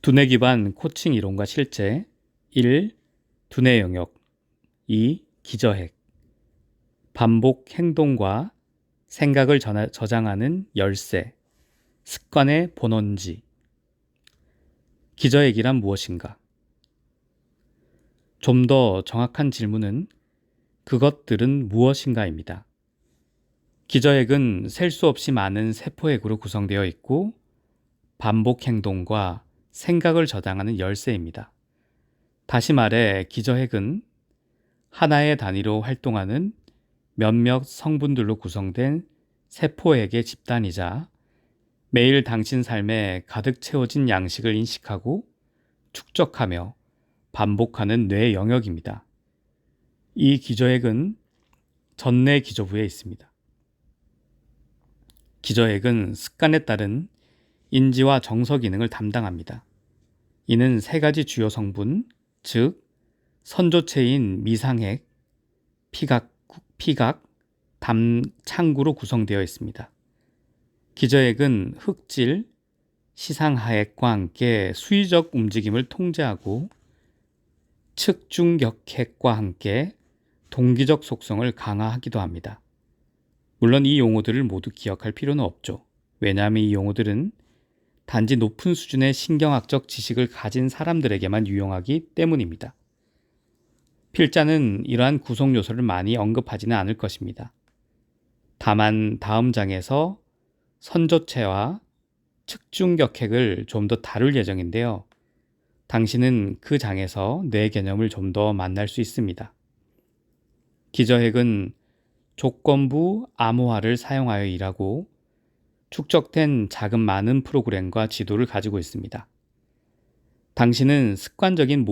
두뇌 기반 코칭 이론과 실제 1. 두뇌 영역 2. 기저핵 반복 행동과 생각을 저장하는 열쇠 습관의 본원지 기저핵이란 무엇인가? 좀 더 정확한 질문은 그것들은 무엇인가입니다. 기저핵은 셀 수 없이 많은 세포핵으로 구성되어 있고 반복 행동과 생각을 저장하는 열쇠입니다. 다시 말해 기저핵은 하나의 단위로 활동하는 몇몇 성분들로 구성된 세포핵의 집단이자 매일 당신 삶에 가득 채워진 양식을 인식하고 축적하며 반복하는 뇌 영역입니다. 이 기저핵은 전내 기저부에 있습니다. 기저핵은 습관에 따른 인지와 정서 기능을 담당합니다. 이는 세 가지 주요 성분, 즉 선조체인 미상핵, 피각, 담창구로 구성되어 있습니다. 기저핵은 흑질, 시상하핵과 함께 수의적 움직임을 통제하고 측중격핵과 함께 동기적 속성을 강화하기도 합니다. 물론 이 용어들을 모두 기억할 필요는 없죠. 왜냐하면 이 용어들은 단지 높은 수준의 신경학적 지식을 가진 사람들에게만 유용하기 때문입니다. 필자는 이러한 구성 요소를 많이 언급하지는 않을 것입니다. 다만 다음 장에서 선조체와 측중격핵을 좀 더 다룰 예정인데요. 당신은 그 장에서 뇌 개념을 좀 더 만날 수 있습니다. 기저핵은 조건부 암호화를 사용하여 일하고 축적된 자금 많은 프로그램과 지도를 가지고 있습니다. 당신은 습관적인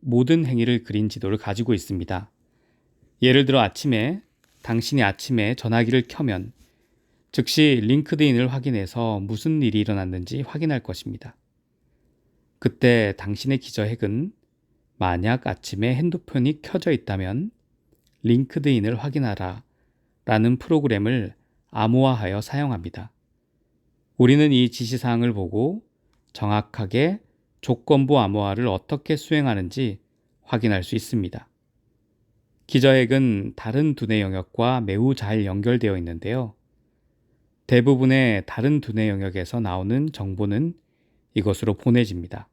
모든 행위를 그린 지도를 가지고 있습니다. 예를 들어 당신이 아침에 전화기를 켜면 즉시 링크드인을 확인해서 무슨 일이 일어났는지 확인할 것입니다. 그때 당신의 기저핵은 만약 아침에 핸드폰이 켜져 있다면 링크드인을 확인하라 라는 프로그램을 암호화하여 사용합니다. 우리는 이 지시사항을 보고 정확하게 조건부 암호화를 어떻게 수행하는지 확인할 수 있습니다. 기저핵은 다른 두뇌 영역과 매우 잘 연결되어 있는데요. 대부분의 다른 두뇌 영역에서 나오는 정보는 이것으로 보내집니다.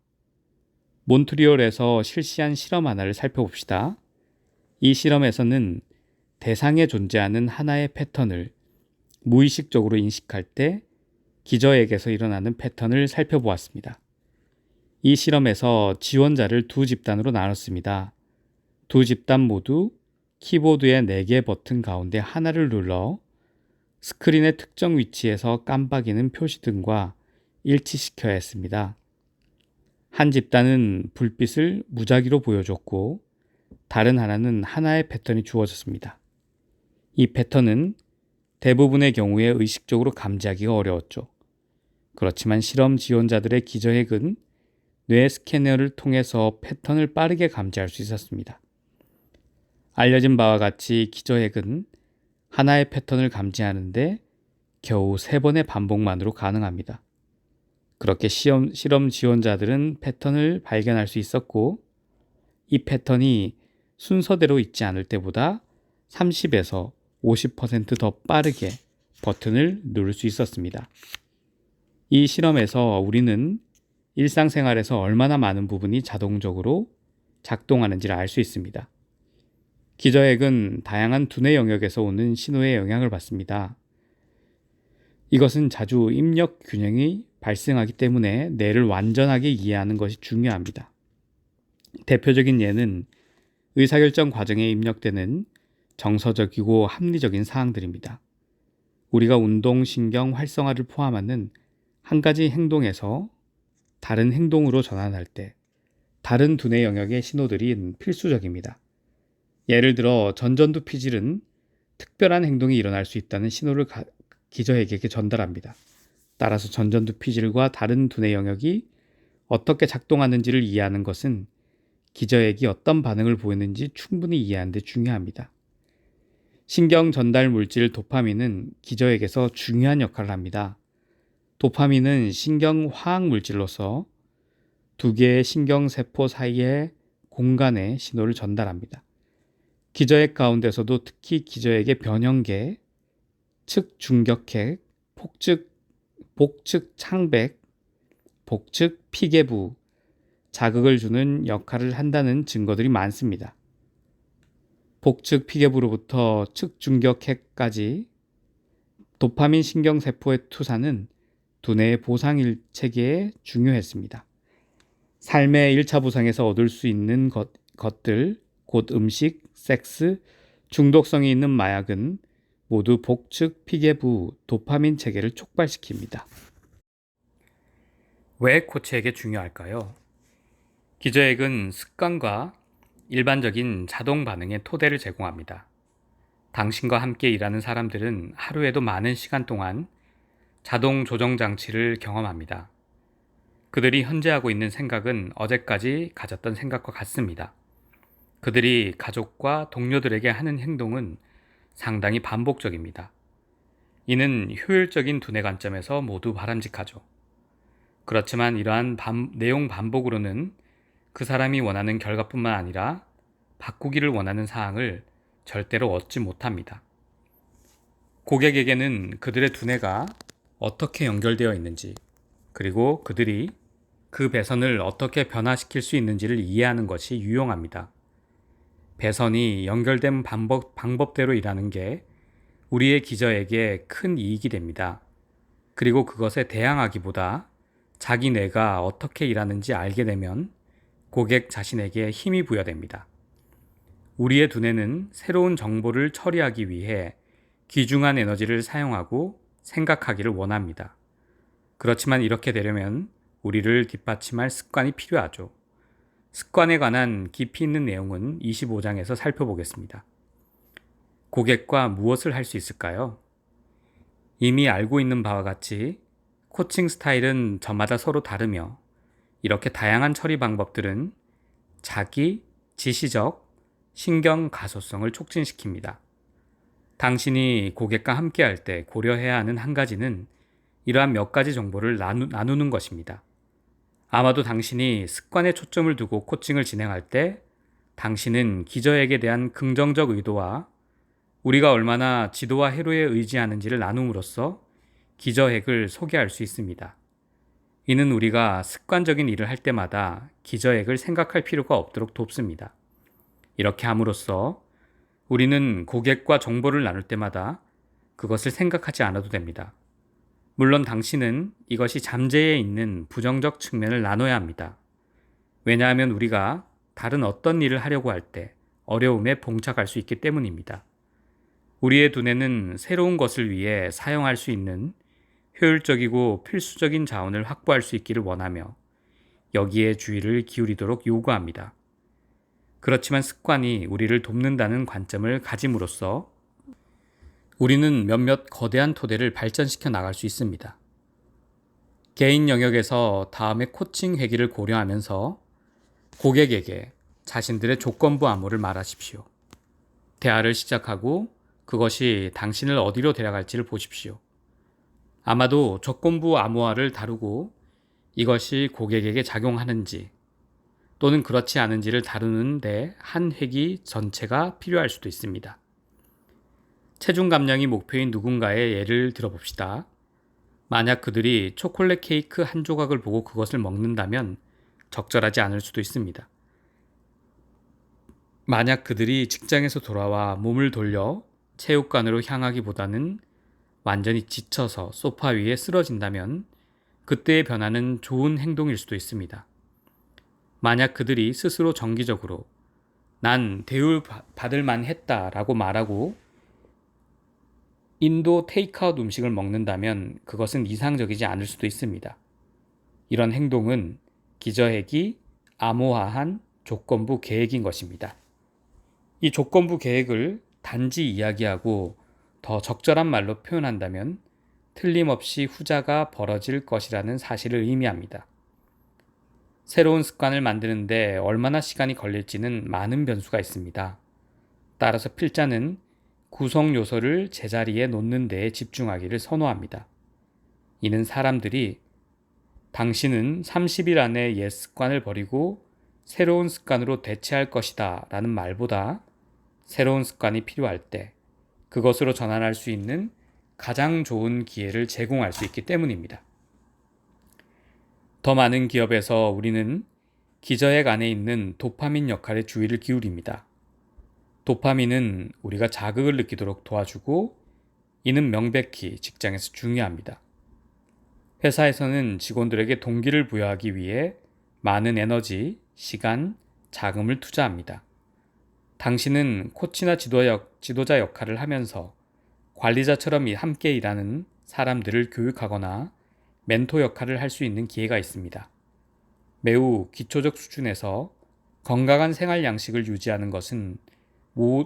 몬트리올에서 실시한 실험 하나를 살펴봅시다. 이 실험에서는 대상에 존재하는 하나의 패턴을 무의식적으로 인식할 때 기저핵에서 일어나는 패턴을 살펴보았습니다. 이 실험에서 지원자를 두 집단으로 나눴습니다. 두 집단 모두 키보드의 4개 버튼 가운데 하나를 눌러 스크린의 특정 위치에서 깜빡이는 표시등과 일치시켜야 했습니다. 한 집단은 불빛을 무작위로 보여줬고 다른 하나는 하나의 패턴이 주어졌습니다. 이 패턴은 대부분의 경우에 의식적으로 감지하기가 어려웠죠. 그렇지만 실험 지원자들의 기저핵은 뇌 스캐너를 통해서 패턴을 빠르게 감지할 수 있었습니다. 알려진 바와 같이 기저핵은 하나의 패턴을 감지하는데 겨우 3번의 반복만으로 가능합니다. 그렇게 실험 지원자들은 패턴을 발견할 수 있었고 이 패턴이 순서대로 있지 않을 때보다 30에서 50% 더 빠르게 버튼을 누를 수 있었습니다. 이 실험에서 우리는 일상생활에서 얼마나 많은 부분이 자동적으로 작동하는지를 알 수 있습니다. 기저핵은 다양한 두뇌 영역에서 오는 신호에 영향을 받습니다. 이것은 자주 입력 균형이 발생하기 때문에 뇌를 완전하게 이해하는 것이 중요합니다. 대표적인 예는 의사결정 과정에 입력되는 정서적이고 합리적인 사항들입니다. 우리가 운동, 신경, 활성화를 포함하는 한 가지 행동에서 다른 행동으로 전환할 때 다른 두뇌 영역의 신호들이 필수적입니다. 예를 들어 전전두 피질은 특별한 행동이 일어날 수 있다는 신호를 기저핵에게 전달합니다. 따라서 전전두 피질과 다른 두뇌 영역이 어떻게 작동하는지를 이해하는 것은 기저핵이 어떤 반응을 보이는지 충분히 이해하는 데 중요합니다. 신경 전달 물질 도파민은 기저핵에서 중요한 역할을 합니다. 도파민은 신경 화학 물질로서 두 개의 신경세포 사이의 공간에 신호를 전달합니다. 기저핵 가운데서도 특히 기저핵의 변형계, 측중격핵, 복측 창백, 복측 피계부, 자극을 주는 역할을 한다는 증거들이 많습니다. 복측 피계부로부터 측중격핵까지 도파민 신경세포의 투사는 두뇌의 보상 체계에 중요했습니다. 삶의 1차 보상에서 얻을 수 있는 것들, 곧 음식, 섹스, 중독성이 있는 마약은 모두 복측 피계부 도파민 체계를 촉발시킵니다. 왜 코치에게 중요할까요? 기저핵은 습관과 일반적인 자동 반응의 토대를 제공합니다. 당신과 함께 일하는 사람들은 하루에도 많은 시간 동안 자동 조정 장치를 경험합니다. 그들이 현재 하고 있는 생각은 어제까지 가졌던 생각과 같습니다. 그들이 가족과 동료들에게 하는 행동은 상당히 반복적입니다. 이는 효율적인 두뇌 관점에서 모두 바람직하죠. 그렇지만 이러한 내용 반복으로는 그 사람이 원하는 결과뿐만 아니라 바꾸기를 원하는 사항을 절대로 얻지 못합니다. 고객에게는 그들의 두뇌가 어떻게 연결되어 있는지, 그리고 그들이 그 배선을 어떻게 변화시킬 수 있는지를 이해하는 것이 유용합니다. 배선이 연결된 방법대로 일하는 게 우리의 기저에게 큰 이익이 됩니다. 그리고 그것에 대항하기보다 자기 뇌가 어떻게 일하는지 알게 되면 고객 자신에게 힘이 부여됩니다. 우리의 두뇌는 새로운 정보를 처리하기 위해 귀중한 에너지를 사용하고 생각하기를 원합니다. 그렇지만 이렇게 되려면 우리를 뒷받침할 습관이 필요하죠. 습관에 관한 깊이 있는 내용은 25장에서 살펴보겠습니다. 고객과 무엇을 할 수 있을까요? 이미 알고 있는 바와 같이 코칭 스타일은 저마다 서로 다르며 이렇게 다양한 처리 방법들은 자기, 지시적, 신경 가소성을 촉진시킵니다. 당신이 고객과 함께 할 때 고려해야 하는 한 가지는 이러한 몇 가지 정보를 나누는 것입니다. 아마도 당신이 습관에 초점을 두고 코칭을 진행할 때 당신은 기저액에 대한 긍정적 의도와 우리가 얼마나 지도와 해로에 의지하는지를 나눔으로써 기저핵을 소개할 수 있습니다. 이는 우리가 습관적인 일을 할 때마다 기저핵을 생각할 필요가 없도록 돕습니다. 이렇게 함으로써 우리는 고객과 정보를 나눌 때마다 그것을 생각하지 않아도 됩니다. 물론 당신은 이것이 잠재해 있는 부정적 측면을 나눠야 합니다. 왜냐하면 우리가 다른 어떤 일을 하려고 할 때 어려움에 봉착할 수 있기 때문입니다. 우리의 두뇌는 새로운 것을 위해 사용할 수 있는 효율적이고 필수적인 자원을 확보할 수 있기를 원하며 여기에 주의를 기울이도록 요구합니다. 그렇지만 습관이 우리를 돕는다는 관점을 가짐으로써 우리는 몇몇 거대한 토대를 발전시켜 나갈 수 있습니다. 개인 영역에서 다음의 코칭 회기를 고려하면서 고객에게 자신들의 조건부 암호를 말하십시오. 대화를 시작하고 그것이 당신을 어디로 데려갈지를 보십시오. 아마도 조건부 암호화를 다루고 이것이 고객에게 작용하는지 또는 그렇지 않은지를 다루는 데 한 회기 전체가 필요할 수도 있습니다. 체중 감량이 목표인 누군가의 예를 들어봅시다. 만약 그들이 초콜릿 케이크 한 조각을 보고 그것을 먹는다면 적절하지 않을 수도 있습니다. 만약 그들이 직장에서 돌아와 몸을 돌려 체육관으로 향하기보다는 완전히 지쳐서 소파 위에 쓰러진다면 그때의 변화는 좋은 행동일 수도 있습니다. 만약 그들이 스스로 정기적으로 난 대우를 받을 만했다라고 말하고 인도 테이크아웃 음식을 먹는다면 그것은 이상적이지 않을 수도 있습니다. 이런 행동은 기저핵이 암호화한 조건부 계획인 것입니다. 이 조건부 계획을 단지 이야기하고 더 적절한 말로 표현한다면 틀림없이 후자가 벌어질 것이라는 사실을 의미합니다. 새로운 습관을 만드는데 얼마나 시간이 걸릴지는 많은 변수가 있습니다. 따라서 필자는 구성 요소를 제자리에 놓는 데에 집중하기를 선호합니다. 이는 사람들이 당신은 30일 안에 옛 습관을 버리고 새로운 습관으로 대체할 것이다 라는 말보다 새로운 습관이 필요할 때 그것으로 전환할 수 있는 가장 좋은 기회를 제공할 수 있기 때문입니다. 더 많은 기업에서 우리는 기저핵 안에 있는 도파민 역할에 주의를 기울입니다. 도파민은 우리가 자극을 느끼도록 도와주고 이는 명백히 직장에서 중요합니다. 회사에서는 직원들에게 동기를 부여하기 위해 많은 에너지, 시간, 자금을 투자합니다. 당신은 코치나 지도자 역할을 하면서 관리자처럼 함께 일하는 사람들을 교육하거나 멘토 역할을 할 수 있는 기회가 있습니다. 매우 기초적 수준에서 건강한 생활 양식을 유지하는 것은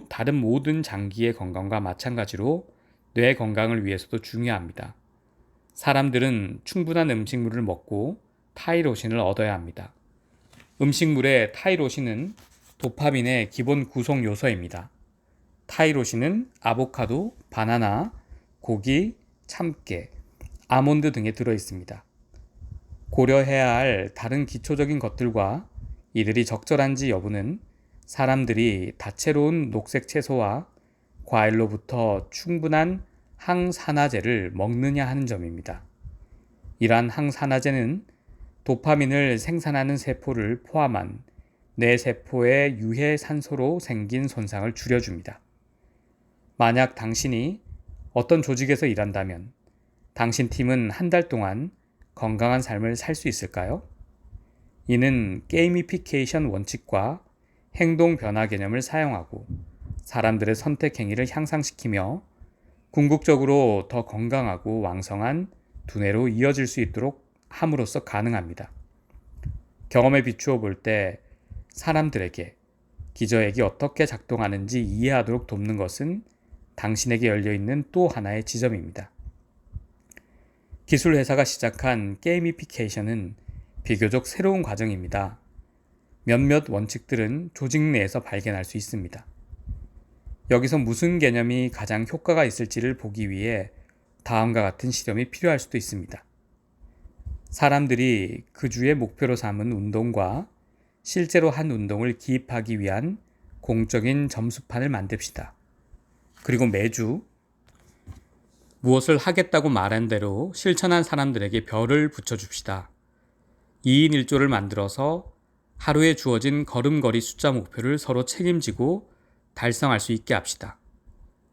다른 모든 장기의 건강과 마찬가지로 뇌 건강을 위해서도 중요합니다. 사람들은 충분한 음식물을 먹고 타이로신을 얻어야 합니다. 음식물의 타이로신은 도파민의 기본 구성 요소입니다. 타이로신은 아보카도, 바나나, 고기, 참깨, 아몬드 등에 들어 있습니다. 고려해야 할 다른 기초적인 것들과 이들이 적절한지 여부는 사람들이 다채로운 녹색 채소와 과일로부터 충분한 항산화제를 먹느냐 하는 점입니다. 이러한 항산화제는 도파민을 생산하는 세포를 포함한 뇌 세포의 유해 산소로 생긴 손상을 줄여줍니다. 만약 당신이 어떤 조직에서 일한다면 당신 팀은 한 달 동안 건강한 삶을 살 수 있을까요? 이는 게이미피케이션 원칙과 행동 변화 개념을 사용하고 사람들의 선택 행위를 향상시키며 궁극적으로 더 건강하고 왕성한 두뇌로 이어질 수 있도록 함으로써 가능합니다. 경험에 비추어 볼 때 사람들에게 기저핵이 어떻게 작동하는지 이해하도록 돕는 것은 당신에게 열려있는 또 하나의 지점입니다. 기술 회사가 시작한 게이미피케이션은 비교적 새로운 과정입니다. 몇몇 원칙들은 조직 내에서 발견할 수 있습니다. 여기서 무슨 개념이 가장 효과가 있을지를 보기 위해 다음과 같은 실험이 필요할 수도 있습니다. 사람들이 그 주의 목표로 삼은 운동과 실제로 한 운동을 기입하기 위한 공적인 점수판을 만듭시다. 그리고 매주 무엇을 하겠다고 말한 대로 실천한 사람들에게 별을 붙여줍시다. 2인 1조를 만들어서 하루에 주어진 걸음걸이 숫자 목표를 서로 책임지고 달성할 수 있게 합시다.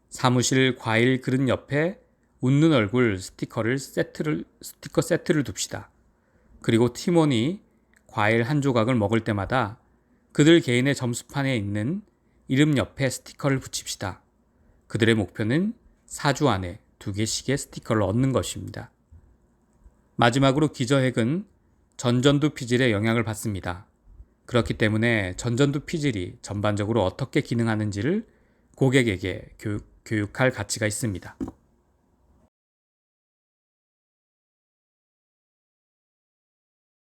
사무실 과일 그릇 옆에 웃는 얼굴 스티커 세트를 둡시다. 그리고 팀원이 과일 한 조각을 먹을 때마다 그들 개인의 점수판에 있는 이름 옆에 스티커를 붙입시다. 그들의 목표는 4주 안에 2개씩의 스티커를 얻는 것입니다. 마지막으로 기저핵은 전전두 피질에 영향을 받습니다. 그렇기 때문에 전전두 피질이 전반적으로 어떻게 기능하는지를 고객에게 교육할 가치가 있습니다.